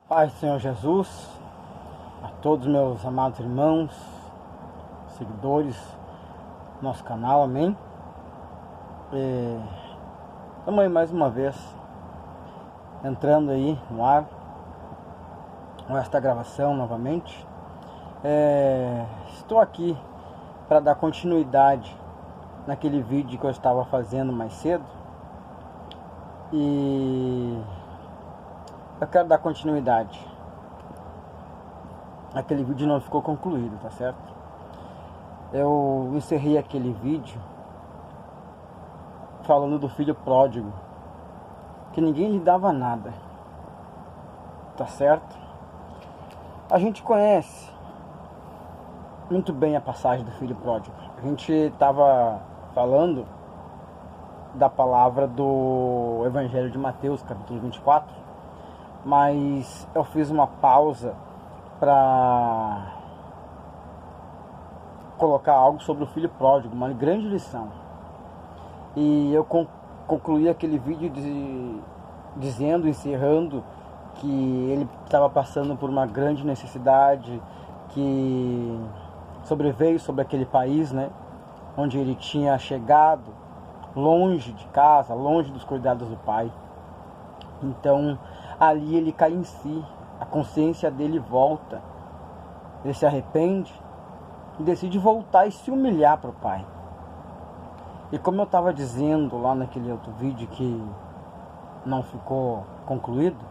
Pai do Senhor Jesus, a todos meus amados irmãos, seguidores do nosso canal, amém? Estamos aí mais uma vez, entrando aí no ar, com esta gravação novamente. Estou aqui para dar continuidade naquele vídeo que eu estava fazendo mais cedo. E eu quero dar continuidade. Aquele vídeo não ficou concluído, tá certo? Eu encerrei aquele vídeo falando do filho pródigo, que ninguém lhe dava nada, tá certo? A gente conhece muito bem a passagem do filho pródigo. A gente estava falando da palavra do Evangelho de Mateus, capítulo 24, mas eu fiz uma pausa para colocar algo sobre o filho pródigo, uma grande lição. E eu concluí aquele vídeo encerrando que ele estava passando por uma grande necessidade que sobreveio sobre aquele país, né, onde ele tinha chegado longe de casa, longe dos cuidados do pai. Então ali ele cai em si, a consciência dele volta, ele se arrepende e decide voltar e se humilhar para o pai. E como eu estava dizendo lá naquele outro vídeo que não ficou concluído,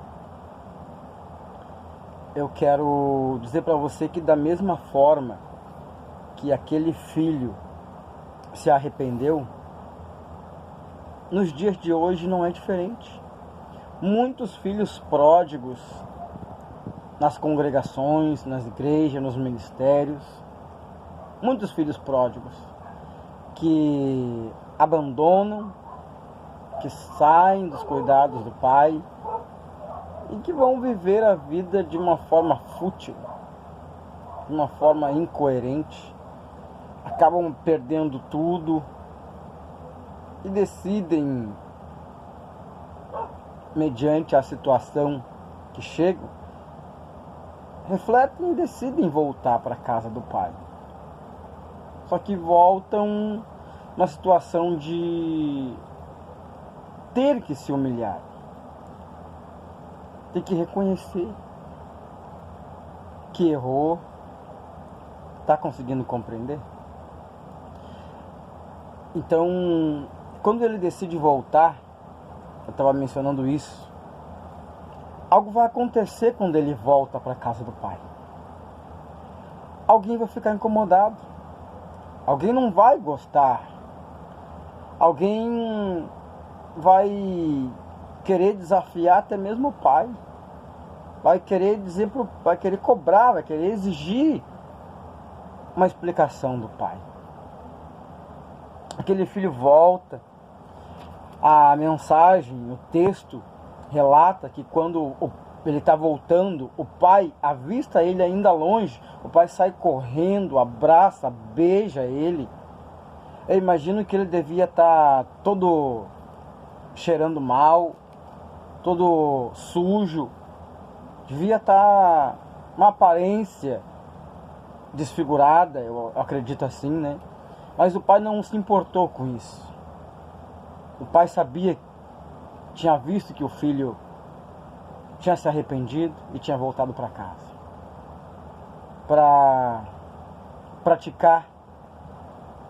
eu quero dizer para você que da mesma forma que aquele filho se arrependeu, nos dias de hoje não é diferente. Muitos filhos pródigos nas congregações, nas igrejas, nos ministérios, muitos filhos pródigos que abandonam, que saem dos cuidados do pai e que vão viver a vida de uma forma fútil, de uma forma incoerente, acabam perdendo tudo e decidem, mediante a situação que chegam, refletem e decidem voltar para a casa do pai. Só que voltam numa situação de ter que se humilhar, ter que reconhecer que errou. Está conseguindo compreender? Então, quando ele decide voltar, eu estava mencionando isso, algo vai acontecer quando ele volta para a casa do pai. Alguém vai ficar incomodado, alguém não vai gostar, alguém vai querer desafiar até mesmo o pai, vai querer vai querer cobrar, vai querer exigir uma explicação do pai. Aquele filho volta. A mensagem, o texto relata que quando ele está voltando, o pai avista ele ainda longe, o pai sai correndo, abraça, beija ele. Eu imagino que ele devia estar todo cheirando mal, todo sujo, devia estar uma aparência desfigurada, eu acredito assim, né? Mas o pai não se importou com isso. O pai sabia, tinha visto que o filho tinha se arrependido e tinha voltado para casa para praticar,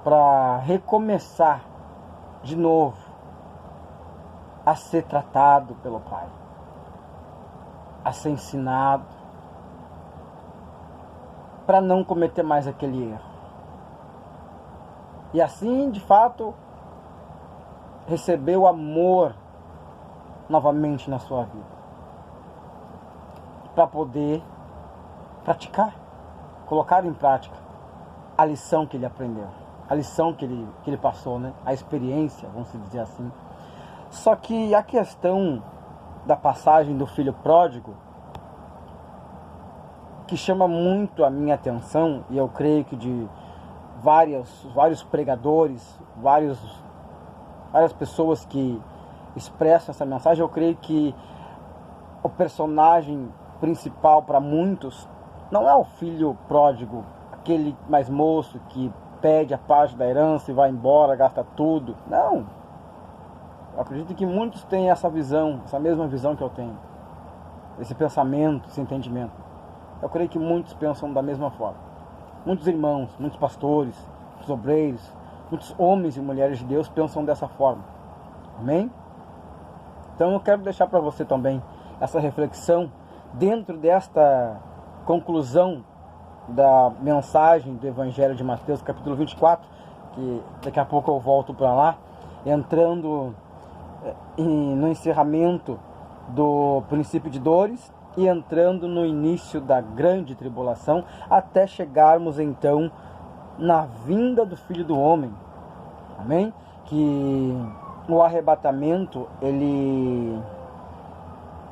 para recomeçar de novo a ser tratado pelo pai, a ser ensinado, para não cometer mais aquele erro. E assim, de fato, recebeu amor novamente na sua vida, para poder praticar, colocar em prática a lição que ele aprendeu, a lição que ele passou, né? A experiência, vamos dizer assim. Só que a questão da passagem do filho pródigo, que chama muito a minha atenção, e eu creio que de vários pregadores, várias pessoas que expressam essa mensagem, eu creio que o personagem principal para muitos não é o filho pródigo, aquele mais moço que pede a parte da herança e vai embora, gasta tudo. Não. Eu acredito que muitos têm essa visão, essa mesma visão que eu tenho. Esse pensamento, esse entendimento. Eu creio que muitos pensam da mesma forma. Muitos irmãos, muitos pastores, muitos obreiros, muitos homens e mulheres de Deus pensam dessa forma. Amém? Então eu quero deixar para você também essa reflexão dentro desta conclusão da mensagem do Evangelho de Mateus, capítulo 24, que daqui a pouco eu volto para lá, entrando no encerramento do princípio de dores e entrando no início da grande tribulação, até chegarmos então na vinda do Filho do Homem. Amém? Que o arrebatamento ele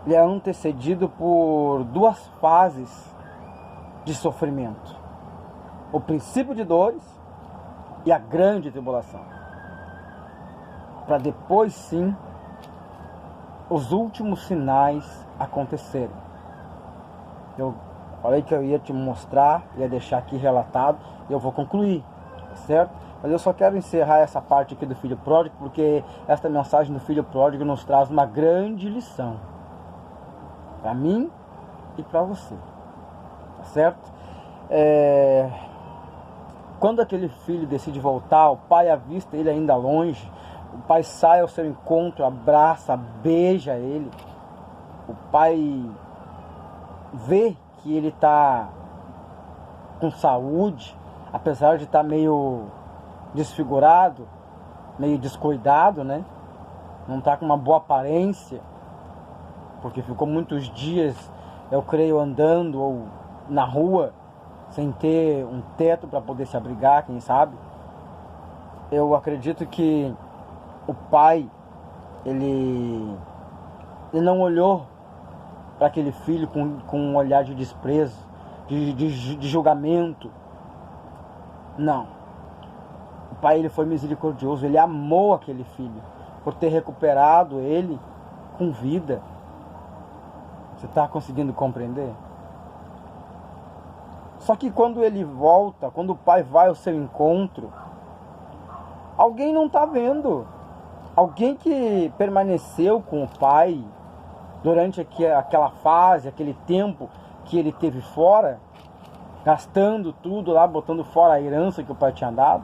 é antecedido por duas fases de sofrimento: o princípio de dores e a grande tribulação, para depois sim os últimos sinais acontecerem. Eu falei que eu ia te mostrar, ia deixar aqui relatado, e eu vou concluir, certo? Mas eu só quero encerrar essa parte aqui do filho pródigo, porque esta mensagem do filho pródigo nos traz uma grande lição, para mim e para você, tá certo? Quando aquele filho decide voltar, o pai avista ele ainda longe, o pai sai ao seu encontro, abraça, beija ele, o pai vê que ele está com saúde, apesar de estar meio desfigurado, meio descuidado, né? Não está com uma boa aparência, porque ficou muitos dias, eu creio, andando ou na rua, sem ter um teto para poder se abrigar, quem sabe. Eu acredito que o pai, ele não olhou para aquele filho com um olhar de desprezo, de julgamento. Não. O pai, ele foi misericordioso, ele amou aquele filho por ter recuperado ele com vida. Você está conseguindo compreender? Só que quando ele volta, quando o pai vai ao seu encontro, alguém não está vendo. Alguém que permaneceu com o pai durante aquela fase, aquele tempo que ele teve fora, gastando tudo lá, botando fora a herança que o pai tinha dado,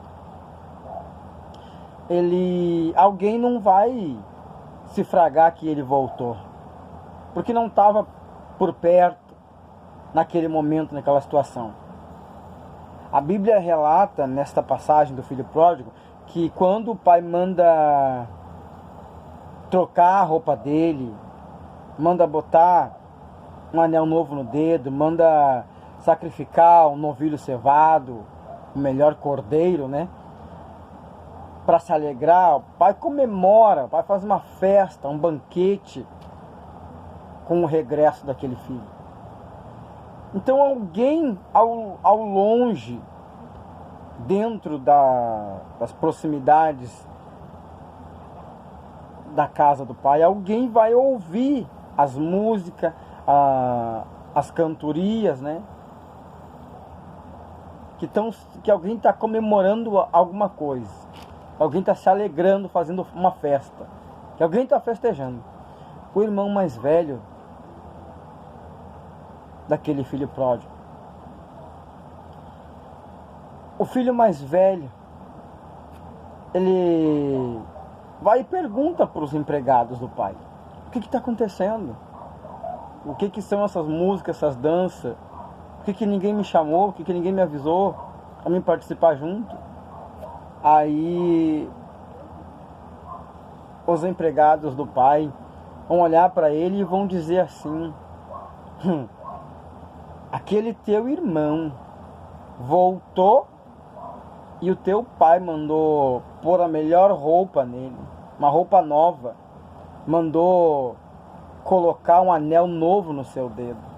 alguém não vai se fragar que ele voltou, porque não estava por perto naquele momento, naquela situação. A Bíblia relata nesta passagem do filho pródigo que quando o pai manda trocar a roupa dele, manda botar um anel novo no dedo, manda sacrificar um novilho cevado, o melhor cordeiro, né? Para se alegrar, o pai comemora, o pai faz uma festa, um banquete com o regresso daquele filho. Então alguém ao longe, dentro das proximidades da casa do pai, alguém vai ouvir as músicas, as cantorias, né? Que alguém está comemorando alguma coisa, alguém está se alegrando, fazendo uma festa, que alguém está festejando. O irmão mais velho daquele filho pródigo, o filho mais velho, ele vai e pergunta para os empregados do pai: o que está acontecendo? O que são essas músicas, essas danças? Por que ninguém me chamou? Por que ninguém me avisou para mim participar junto? Aí os empregados do pai vão olhar para ele e vão dizer assim: aquele teu irmão voltou e o teu pai mandou pôr a melhor roupa nele, uma roupa nova, mandou colocar um anel novo no seu dedo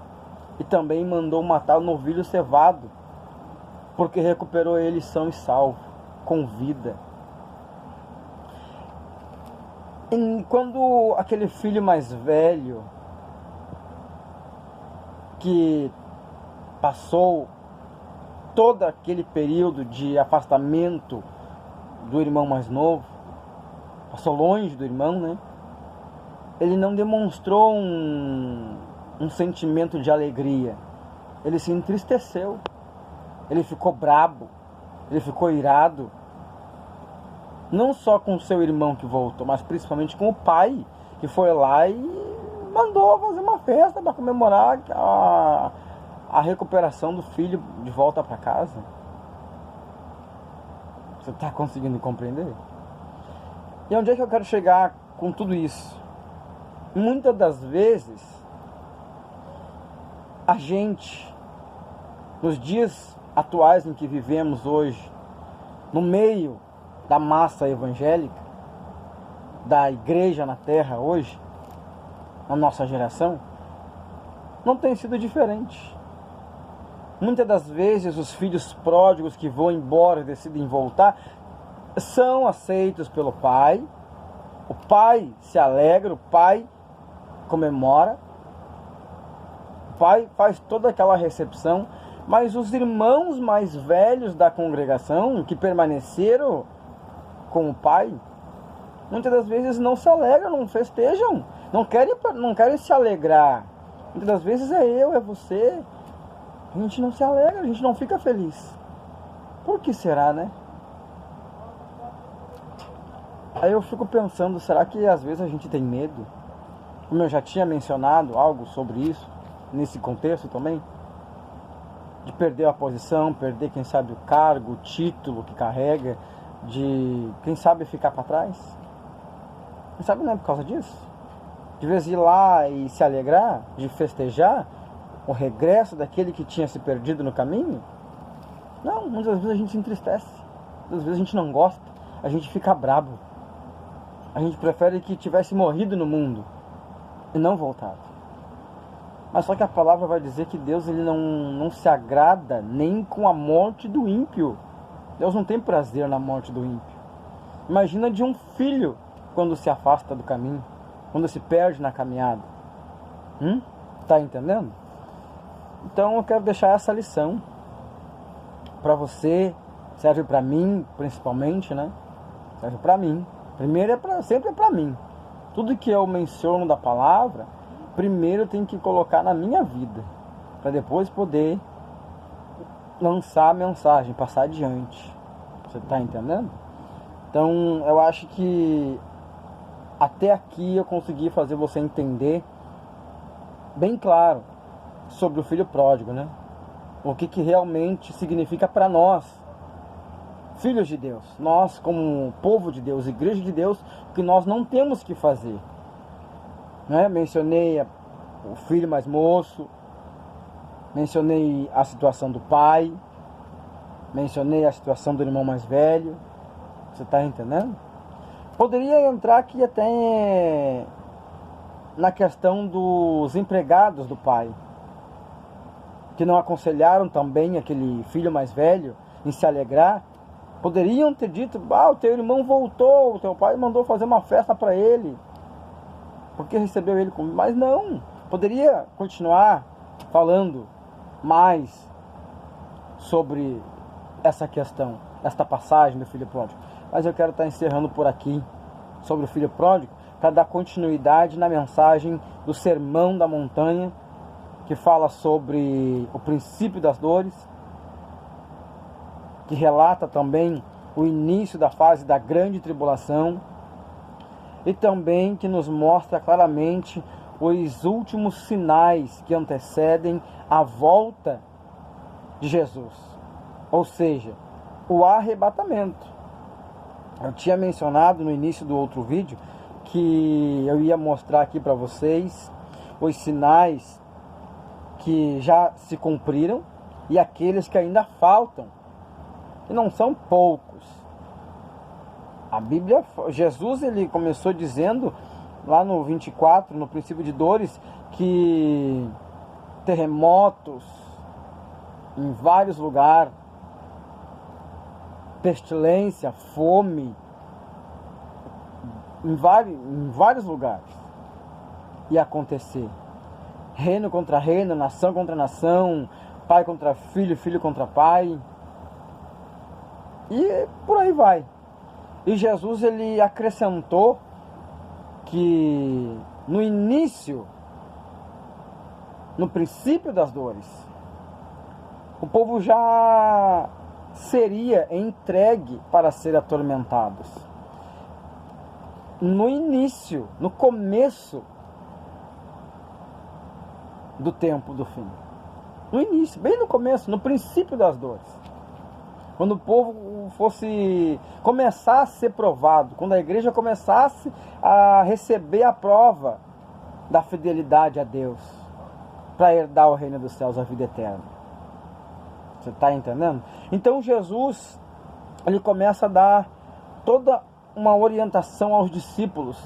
e também mandou matar o novilho cevado, porque recuperou ele são e salvo, com vida. E quando aquele filho mais velho que passou todo aquele período de afastamento do irmão mais novo, passou longe do irmão, né? Ele não demonstrou um sentimento de alegria. Ele se entristeceu. Ele ficou brabo. Ele ficou irado. Não só com o seu irmão que voltou, mas principalmente com o pai, que foi lá e mandou fazer uma festa para comemorar a recuperação do filho de volta para casa. Você está conseguindo compreender? E onde é que eu quero chegar com tudo isso? Muitas das vezes, a gente, nos dias atuais em que vivemos hoje, no meio da massa evangélica, da igreja na terra hoje, na nossa geração, não tem sido diferente. Muitas das vezes os filhos pródigos que vão embora e decidem voltar são aceitos pelo pai. O pai se alegra, o pai comemora, o pai faz toda aquela recepção, mas os irmãos mais velhos da congregação que permaneceram com o pai, muitas das vezes não se alegram, não festejam, não querem se alegrar. Muitas das vezes é eu, é você. A gente não se alegra, a gente não fica feliz. Por que será, né? Aí eu fico pensando, será que às vezes a gente tem medo? Como eu já tinha mencionado algo sobre isso, nesse contexto também, de perder a posição, perder, quem sabe, o cargo, o título que carrega, de, quem sabe, ficar para trás. Quem sabe não é por causa disso? De vez de ir lá e se alegrar, de festejar o regresso daquele que tinha se perdido no caminho? Não, muitas vezes a gente se entristece, muitas vezes a gente não gosta, a gente fica brabo. A gente prefere que tivesse morrido no mundo e não voltado. Mas só que a palavra vai dizer que Deus ele não se agrada nem com a morte do ímpio. Deus não tem prazer na morte do ímpio. Imagina de um filho quando se afasta do caminho, quando se perde na caminhada. Tá entendendo? Então eu quero deixar essa lição para você, serve para mim principalmente, né? Serve para mim. Primeiro sempre é para mim. Tudo que eu menciono da palavra, primeiro eu tenho que colocar na minha vida, para depois poder lançar a mensagem, passar adiante. Você está entendendo? Então eu acho que até aqui eu consegui fazer você entender bem claro sobre o filho pródigo, né? O que realmente significa para nós, filhos de Deus, nós como povo de Deus, igreja de Deus, o que nós não temos que fazer, né? Mencionei o filho mais moço, mencionei a situação do pai, mencionei a situação do irmão mais velho. Você está entendendo? Poderia entrar aqui até na questão dos empregados do pai, que não aconselharam também aquele filho mais velho em se alegrar. Poderiam ter dito, o teu irmão voltou, o teu pai mandou fazer uma festa para ele, porque recebeu ele comigo. Mas não, poderia continuar falando mais sobre essa questão, esta passagem do filho pródigo. Mas eu quero estar encerrando por aqui sobre o filho pródigo, para dar continuidade na mensagem do Sermão da Montanha, que fala sobre o princípio das dores, que relata também o início da fase da grande tribulação, e também que nos mostra claramente os últimos sinais que antecedem a volta de Jesus, ou seja, o arrebatamento. Eu tinha mencionado no início do outro vídeo que eu ia mostrar aqui para vocês os sinais que já se cumpriram e aqueles que ainda faltam, e não são poucos. A Bíblia, Jesus ele começou dizendo lá no 24, no princípio de dores, que terremotos em vários lugares, pestilência, fome, em vários lugares ia acontecer. reino contra reino, nação contra nação, pai contra filho, filho contra pai. E por aí vai. E Jesus, ele acrescentou que no início, no princípio das dores, o povo já seria entregue para ser atormentados. No início, no começo do tempo do fim. No início, bem no começo, no princípio das dores. Quando o povo começar a ser provado, quando a igreja começasse a receber a prova da fidelidade a Deus, para herdar o reino dos céus, a vida eterna. Você está entendendo? Então Jesus, ele começa a dar toda uma orientação aos discípulos.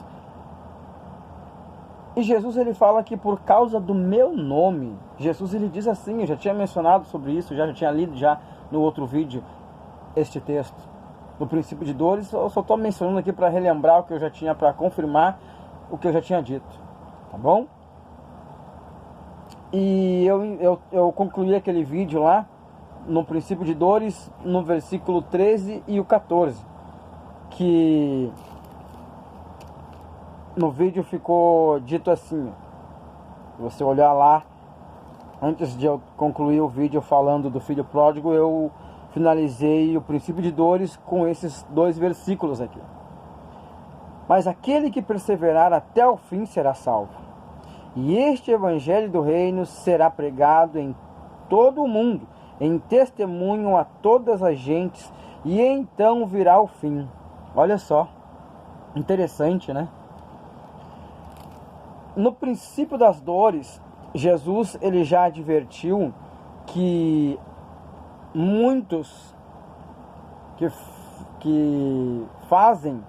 E Jesus, ele fala que por causa do meu nome, Jesus, ele diz assim, eu já tinha mencionado sobre isso, já tinha lido já no outro vídeo este texto, no princípio de dores. Eu só estou mencionando aqui para relembrar o que eu já tinha, para confirmar o que eu já tinha dito, tá bom? E eu concluí aquele vídeo lá, no princípio de dores, no versículo 13 e o 14, que no vídeo ficou dito assim, se você olhar lá, antes de eu concluir o vídeo falando do filho pródigo, eu finalizei o princípio de dores com esses 2 versículos aqui. Mas aquele que perseverar até o fim será salvo. E este evangelho do reino será pregado em todo o mundo, em testemunho a todas as gentes, e então virá o fim. Olha só, interessante, né? No princípio das dores, Jesus, ele já advertiu que muitos que fazem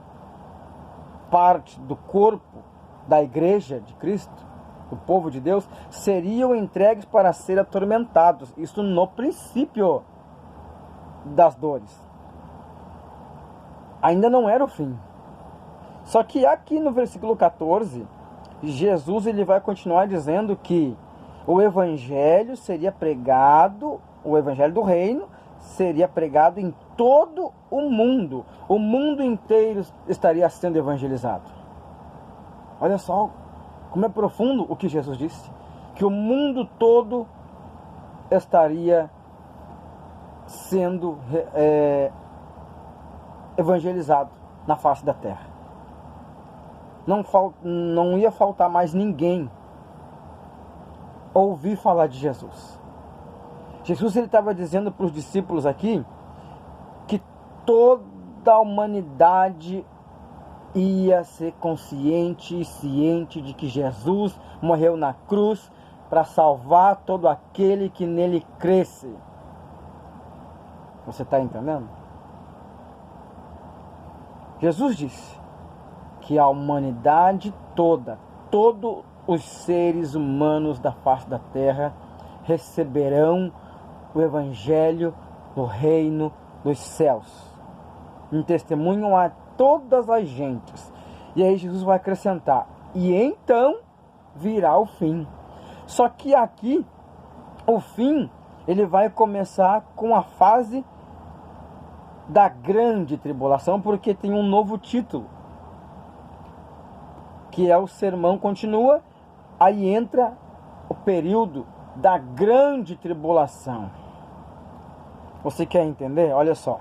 parte do corpo da igreja de Cristo, do povo de Deus, seriam entregues para ser atormentados. Isso no princípio das dores. Ainda não era o fim. Só que aqui no versículo 14, Jesus, ele vai continuar dizendo que o evangelho seria pregado, o evangelho do reino seria pregado em todo o mundo. O mundo inteiro estaria sendo evangelizado. Olha só como é profundo o que Jesus disse, que o mundo todo estaria sendo evangelizado na face da terra. Não ia faltar mais ninguém ouvir falar de Jesus. Jesus, ele estava dizendo para os discípulos aqui que toda a humanidade ia ser consciente e ciente de que Jesus morreu na cruz para salvar todo aquele que nele cresce. Você está entendendo? Jesus disse que a humanidade toda, todos os seres humanos da face da terra receberão o evangelho do reino dos céus, em testemunho a todas as gentes. E aí Jesus vai acrescentar, e então virá o fim. Só que aqui, o fim, ele vai começar com a fase da grande tribulação, porque tem um novo título, que é o sermão continua, aí entra o período da grande tribulação. Você quer entender? Olha só.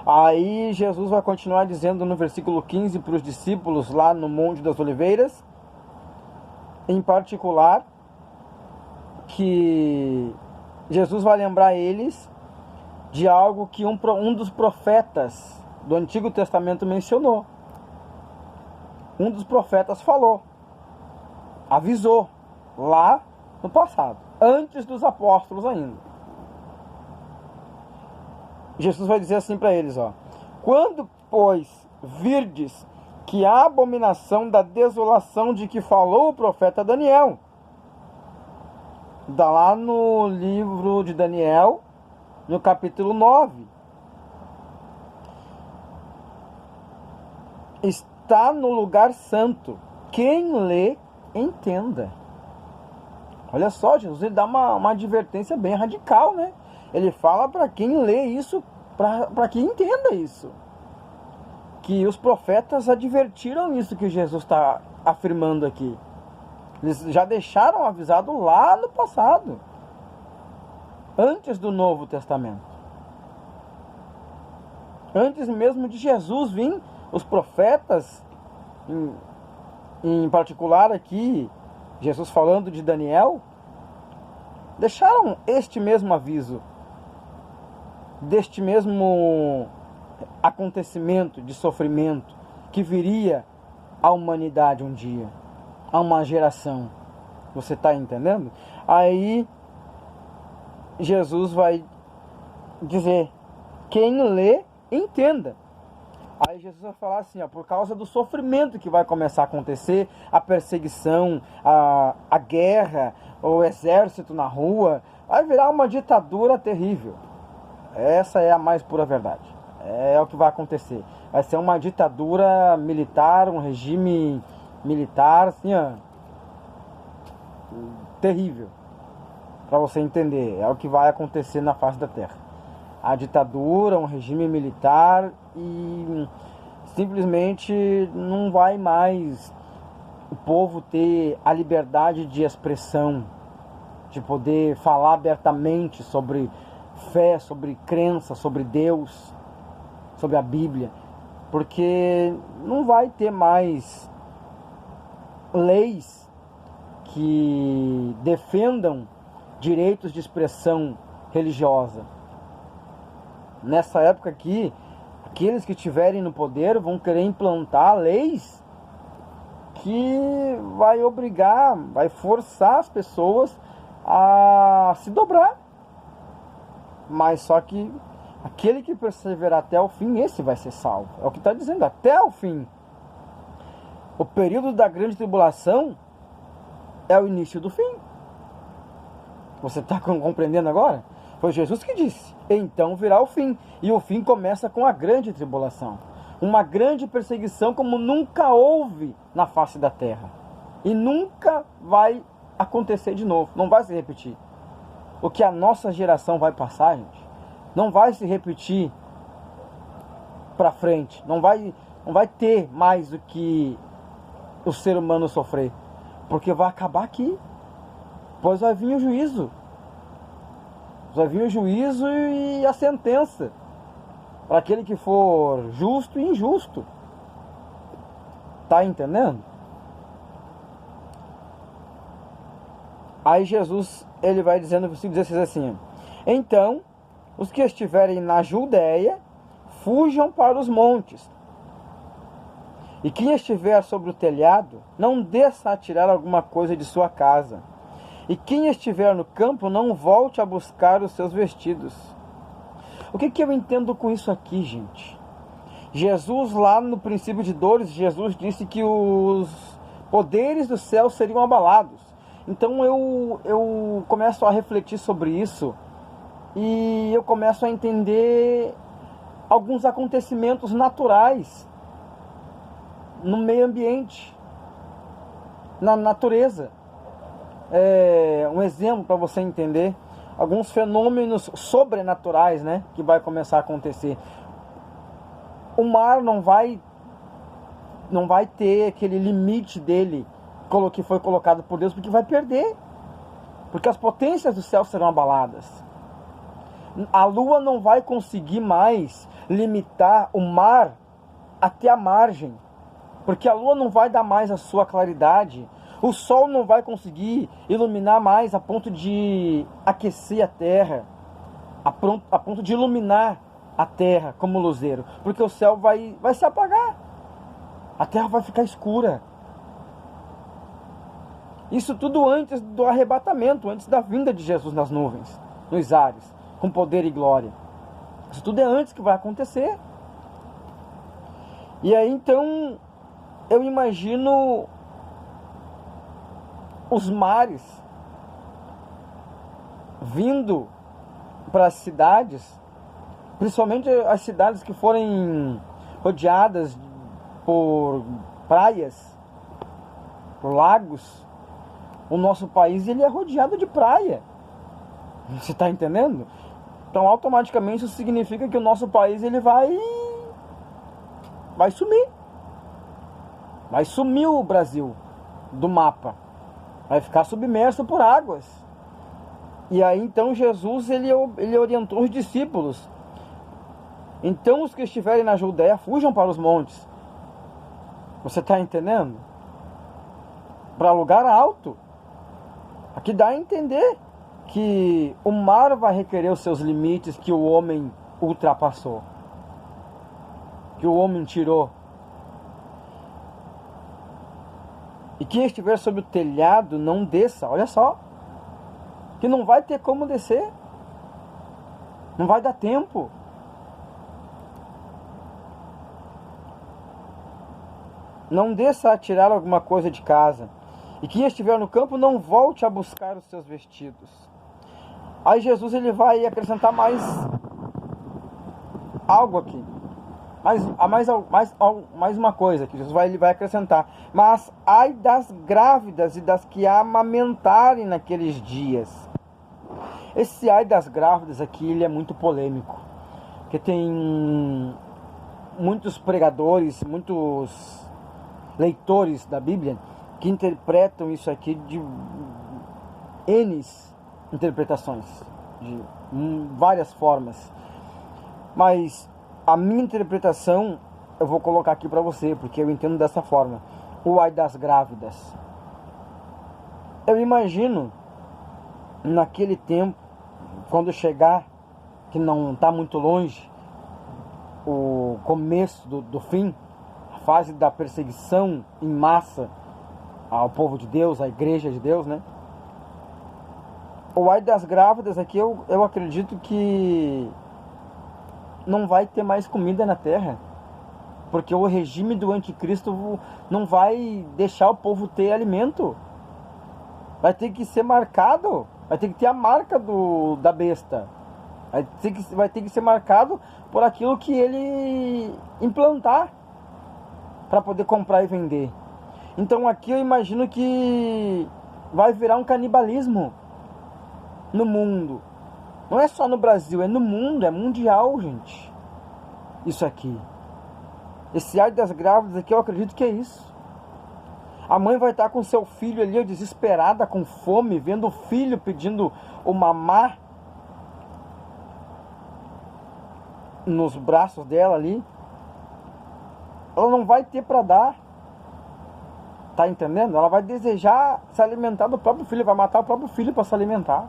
Aí Jesus vai continuar dizendo no versículo 15 para os discípulos lá no Monte das Oliveiras, em particular, que Jesus vai lembrar eles de algo que um dos profetas do Antigo Testamento mencionou. Um dos profetas falou, avisou, lá no passado, antes dos apóstolos ainda. Jesus vai dizer assim para eles, ó: quando, pois, virdes que a abominação da desolação de que falou o profeta Daniel, dá lá no livro de Daniel, no capítulo 9, está no lugar santo. Quem lê, entenda. Olha só, Jesus ele dá uma advertência bem radical, né? Ele fala para quem lê isso, para que entenda isso. Que os profetas advertiram isso que Jesus está afirmando aqui. Eles já deixaram avisado lá no passado, antes do Novo Testamento. Antes mesmo de Jesus vir, os profetas, em particular aqui, Jesus falando de Daniel, deixaram este mesmo aviso, deste mesmo acontecimento de sofrimento que viria à humanidade um dia, a uma geração. Você está entendendo? Aí Jesus vai dizer: quem lê, entenda. Aí Jesus vai falar assim, ó, por causa do sofrimento que vai começar a acontecer, a perseguição, a guerra, o exército na rua, vai virar uma ditadura terrível. Essa é a mais pura verdade. É o que vai acontecer. Vai ser uma ditadura militar, um regime militar, assim, ó, terrível. Para você entender, é o que vai acontecer na face da terra. A ditadura, um regime militar, e simplesmente não vai mais o povo ter a liberdade de expressão, de poder falar abertamente sobre fé, sobre crença, sobre Deus, sobre a Bíblia, porque não vai ter mais leis que defendam direitos de expressão religiosa. Nessa época aqui, aqueles que estiverem no poder vão querer implantar leis que vai obrigar, vai forçar as pessoas a se dobrar. Mas só que aquele que perseverar até o fim, esse vai ser salvo. É o que está dizendo, até o fim. O período da grande tribulação é o início do fim. Você está compreendendo agora? Foi Jesus que disse: então virá o fim. E o fim começa com a grande tribulação. Uma grande perseguição como nunca houve na face da terra. E nunca vai acontecer de novo. Não vai se repetir. O que a nossa geração vai passar, gente, não vai se repetir para frente. Não vai ter mais do que o ser humano sofrer. Porque vai acabar aqui. Pois vai vir o juízo. Vai vir o juízo e a sentença para aquele que for justo e injusto. Tá entendendo? Aí Jesus, ele vai dizendo no versículo 16 assim: então, os que estiverem na Judéia, fujam para os montes. E quem estiver sobre o telhado, não desça a tirar alguma coisa de sua casa. E quem estiver no campo, não volte a buscar os seus vestidos. O que eu entendo com isso aqui, gente? Jesus, lá no princípio de dores, Jesus disse que os poderes do céu seriam abalados. Então eu começo a refletir sobre isso e eu começo a entender alguns acontecimentos naturais no meio ambiente, na natureza. Um exemplo para você entender alguns fenômenos sobrenaturais, né, que vai começar a acontecer. O mar não vai ter aquele limite dele que foi colocado por Deus, porque vai perder, porque as potências do céu serão abaladas. A lua não vai conseguir mais limitar o mar até a margem, porque a lua não vai dar mais a sua claridade. O sol não vai conseguir iluminar mais a ponto de aquecer a terra, a ponto de iluminar a terra como luzeiro, porque o céu vai se apagar, a terra vai ficar escura. Isso tudo antes do arrebatamento, antes da vinda de Jesus nas nuvens, nos ares, com poder e glória. Isso tudo é antes que vai acontecer. E aí então eu imagino os mares vindo para as cidades, principalmente as cidades que forem rodeadas por praias, por lagos, O nosso país, ele é rodeado de praia. Você está entendendo? Então, automaticamente, isso significa que o nosso país, ele vai sumir. Vai sumir o Brasil do mapa. Vai ficar submerso por águas. E aí, então, Jesus, ele orientou os discípulos. Então, os que estiverem na Judéia, fujam para os montes. Você está entendendo? Para lugar alto. Aqui dá a entender que o mar vai requerer os seus limites que o homem ultrapassou. Que o homem tirou. E quem estiver sobre o telhado, não desça. Olha só. Que não vai ter como descer. Não vai dar tempo. Não desça a tirar alguma coisa de casa. E quem estiver no campo, não volte a buscar os seus vestidos. Aí Jesus, ele vai acrescentar mais algo aqui. Mais uma coisa que Jesus ele vai acrescentar. Mas ai das grávidas e das que amamentarem naqueles dias. Esse ai das grávidas aqui, ele é muito polêmico. Porque tem muitos pregadores, muitos leitores da Bíblia que interpretam isso aqui de N interpretações, de várias formas. Mas a minha interpretação eu vou colocar aqui para você, porque eu entendo dessa forma. O ai das grávidas. Eu imagino naquele tempo, quando chegar, que não está muito longe, o começo do fim, a fase da perseguição em massa ao povo de Deus, à igreja de Deus, né? O ai das grávidas aqui, eu acredito que não vai ter mais comida na terra, porque o regime do anticristo não vai deixar o povo ter alimento. Vai ter que ser marcado, vai ter que ter a marca da besta, vai ter que ser marcado por aquilo que ele implantar para poder comprar e vender. Então aqui eu imagino que vai virar um canibalismo no mundo. Não é só no Brasil, é no mundo, é mundial, gente. Isso aqui. Esse ai das grávidas aqui, eu acredito que é isso. A mãe vai estar com seu filho ali, desesperada, com fome, vendo o filho pedindo o mamar nos braços dela ali. Ela não vai ter para dar. Tá entendendo? Ela vai desejar se alimentar do próprio filho, vai matar o próprio filho para se alimentar.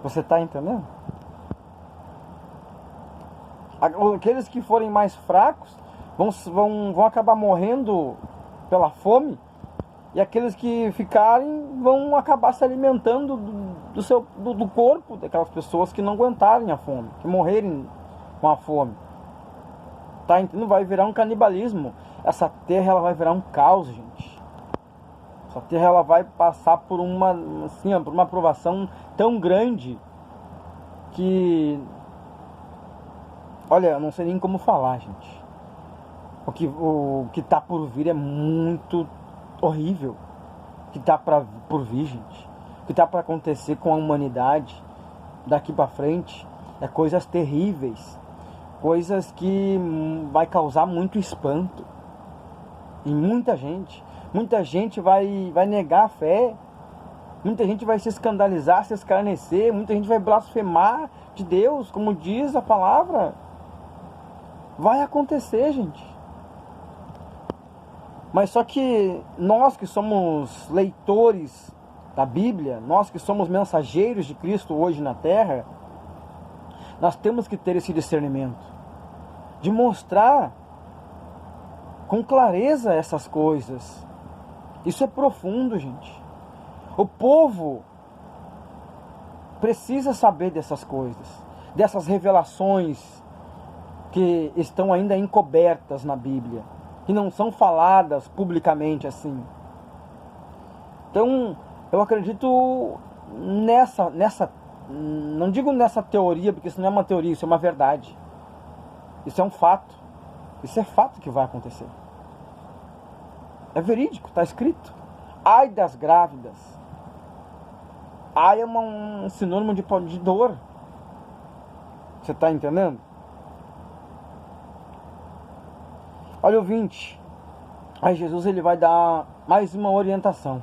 Você tá entendendo? Aqueles que forem mais fracos vão acabar morrendo pela fome, e aqueles que ficarem vão acabar se alimentando do corpo daquelas pessoas que não aguentarem a fome, que morrerem com a fome. Tá entendendo? Vai virar um canibalismo. Essa terra, ela vai virar um caos, gente. Essa terra, ela vai passar por uma provação tão grande que, olha, eu não sei nem como falar, gente. O que tá por vir é muito horrível. O que tá por vir, gente. O que tá para acontecer com a humanidade daqui para frente é coisas terríveis. Coisas que vai causar muito espanto em muita gente. Muita gente vai negar a fé. Muita gente vai se escandalizar, se escarnecer. Muita gente vai blasfemar de Deus, como diz a palavra. Vai acontecer, gente. Mas só que nós que somos leitores da Bíblia, nós que somos mensageiros de Cristo hoje na terra, nós temos que ter esse discernimento de mostrar com clareza essas coisas. Isso é profundo, gente. O povo precisa saber dessas coisas, dessas revelações que estão ainda encobertas na Bíblia, que não são faladas publicamente assim. Então, eu acredito nessa, não digo nessa teoria, porque isso não é uma teoria, isso é uma verdade. Isso é um fato. Isso é fato que vai acontecer. É verídico, está escrito. Ai das grávidas. Ai é um sinônimo de dor. Você está entendendo? Olha o 20. Aí Jesus ele vai dar mais uma orientação.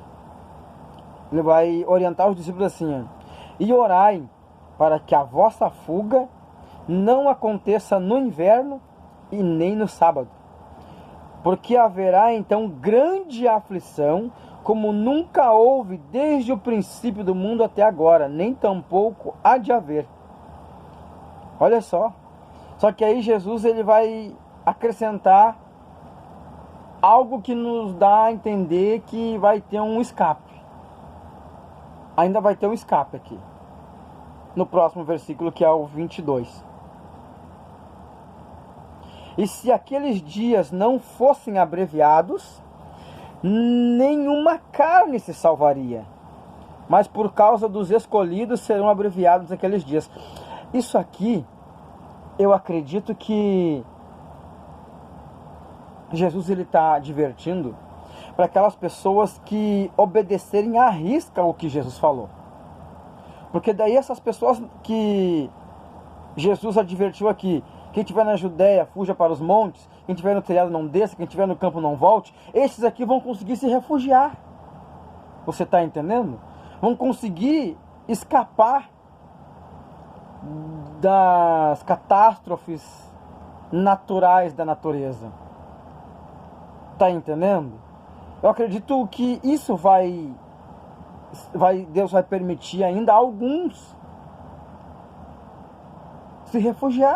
Ele vai orientar os discípulos assim: e orai para que a vossa fuga não aconteça no inverno e nem no sábado, porque haverá então grande aflição, como nunca houve desde o princípio do mundo até agora, nem tampouco há de haver. Olha só. Só que aí Jesus ele vai acrescentar algo que nos dá a entender que vai ter um escape. Ainda vai ter um escape aqui. No próximo versículo, que é o 22. E se aqueles dias não fossem abreviados, nenhuma carne se salvaria. Mas por causa dos escolhidos serão abreviados aqueles dias. Isso aqui, eu acredito que Jesus ele está advertindo para aquelas pessoas que obedecerem à risca o que Jesus falou. Porque daí essas pessoas que Jesus advertiu aqui, quem estiver na Judéia, fuja para os montes, quem estiver no telhado não desça, quem estiver no campo não volte, esses aqui vão conseguir se refugiar. Você está entendendo? Vão conseguir escapar das catástrofes naturais da natureza. Está entendendo? Eu acredito que isso Deus vai permitir ainda alguns se refugiar.